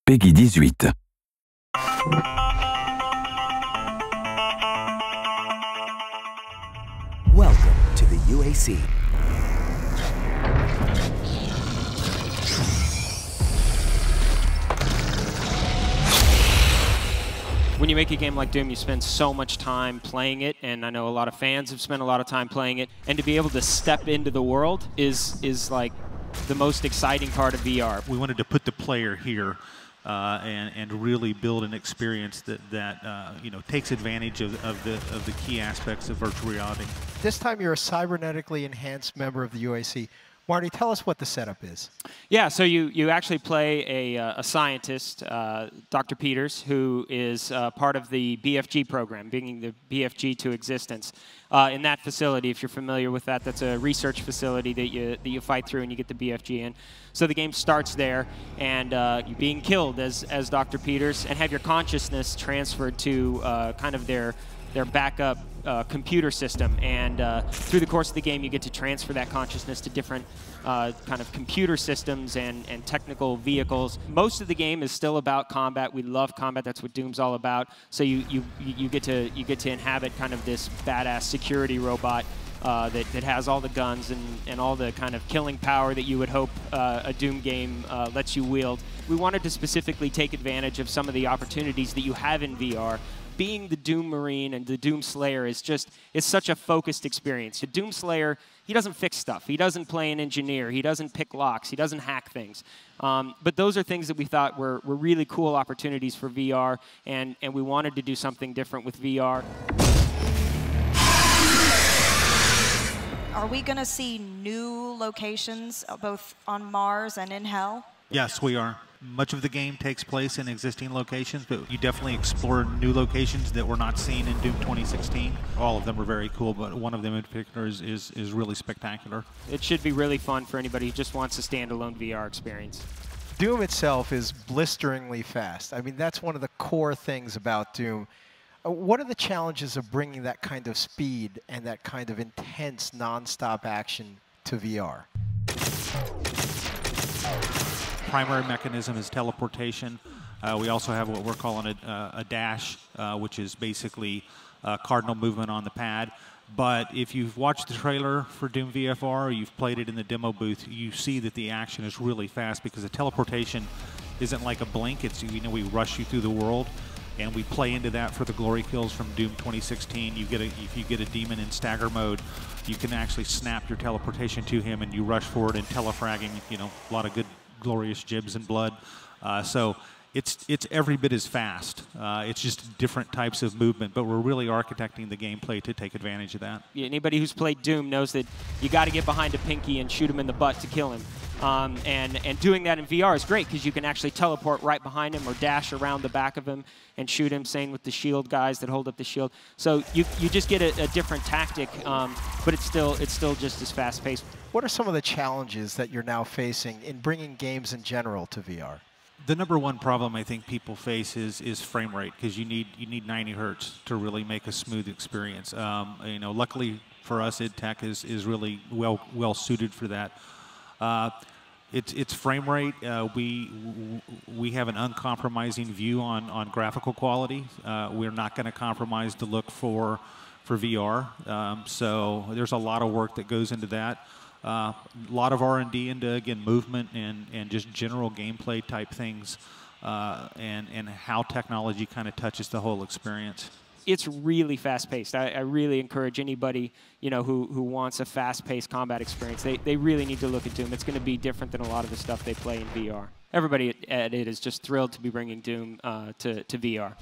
Peggy 18. Welcome to the UAC. When you make a game like Doom, you spend so much time playing it, and I know a lot of fans have spent a lot of time playing it, and to be able to step into the world is like the most exciting part of VR. We wanted to put the player here and really build an experience that you know, takes advantage of the key aspects of virtual reality. This time you're a cybernetically enhanced member of the UAC. Marty, tell us what the setup is. Yeah, so you actually play a scientist, Dr. Peters, who is part of the BFG program, bringing the BFG to existence. In that facility, if you're familiar with that, that's a research facility that you fight through and you get the BFG in. So the game starts there, and you're being killed as Dr. Peters, and have your consciousness transferred to kind of their backup computer system, and through the course of the game you get to transfer that consciousness to different kind of computer systems and technical vehicles. Most of the game is still about combat. We love combat. That's what Doom's all about. So you get to inhabit kind of this badass security robot that has all the guns and all the kind of killing power that you would hope a Doom game lets you wield. We wanted to specifically take advantage of some of the opportunities that you have in VR. Being the Doom Marine and the Doom Slayer is such a focused experience. The Doom Slayer, he doesn't fix stuff. He doesn't play an engineer. He doesn't pick locks. He doesn't hack things. But those are things that we thought were really cool opportunities for VR, and we wanted to do something different with VR. Are we going to see new locations, both on Mars and in Hell? Yes, we are. Much of the game takes place in existing locations, but you definitely explore new locations that were not seen in Doom 2016. All of them are very cool, but one of them in particular is really spectacular. It should be really fun for anybody who just wants a standalone VR experience. Doom itself is blisteringly fast. I mean, that's one of the core things about Doom. What are the challenges of bringing that kind of speed and that kind of intense, non-stop action to VR? Primary mechanism is teleportation. We also have what we're calling a dash, which is basically cardinal movement on the pad. But if you've watched the trailer for Doom VFR or you've played it in the demo booth, you see that the action is really fast because the teleportation isn't like a blink. It's, you know, we rush you through the world, and we play into that for the glory kills from Doom 2016. If you get a demon in stagger mode, you can actually snap your teleportation to him, and you rush forward and telefragging. You know, a lot of good glorious jibs and blood. So it's every bit as fast. It's just different types of movement, but we're really architecting the gameplay to take advantage of that. Yeah, anybody who's played Doom knows that you got to get behind a pinky and shoot him in the butt to kill him. And doing that in VR is great because you can actually teleport right behind him or dash around the back of him and shoot him, same with the shield guys that hold up the shield. So you just get a different tactic, but it's still just as fast-paced. What are some of the challenges that you're now facing in bringing games in general to VR? The number one problem I think people face is frame rate, because you need 90 hertz to really make a smooth experience. You know, luckily for us, id Tech is really well suited for that. It's frame rate. We have an uncompromising view on graphical quality. We're not going to compromise the look for VR. So there's a lot of work that goes into that. A lot of R&D into, again, movement and just general gameplay type things, and how technology kind of touches the whole experience. It's really fast-paced. I really encourage anybody, you know, who wants a fast-paced combat experience. They really need to look at Doom. It's going to be different than a lot of the stuff they play in VR. Everybody at id is just thrilled to be bringing Doom to VR.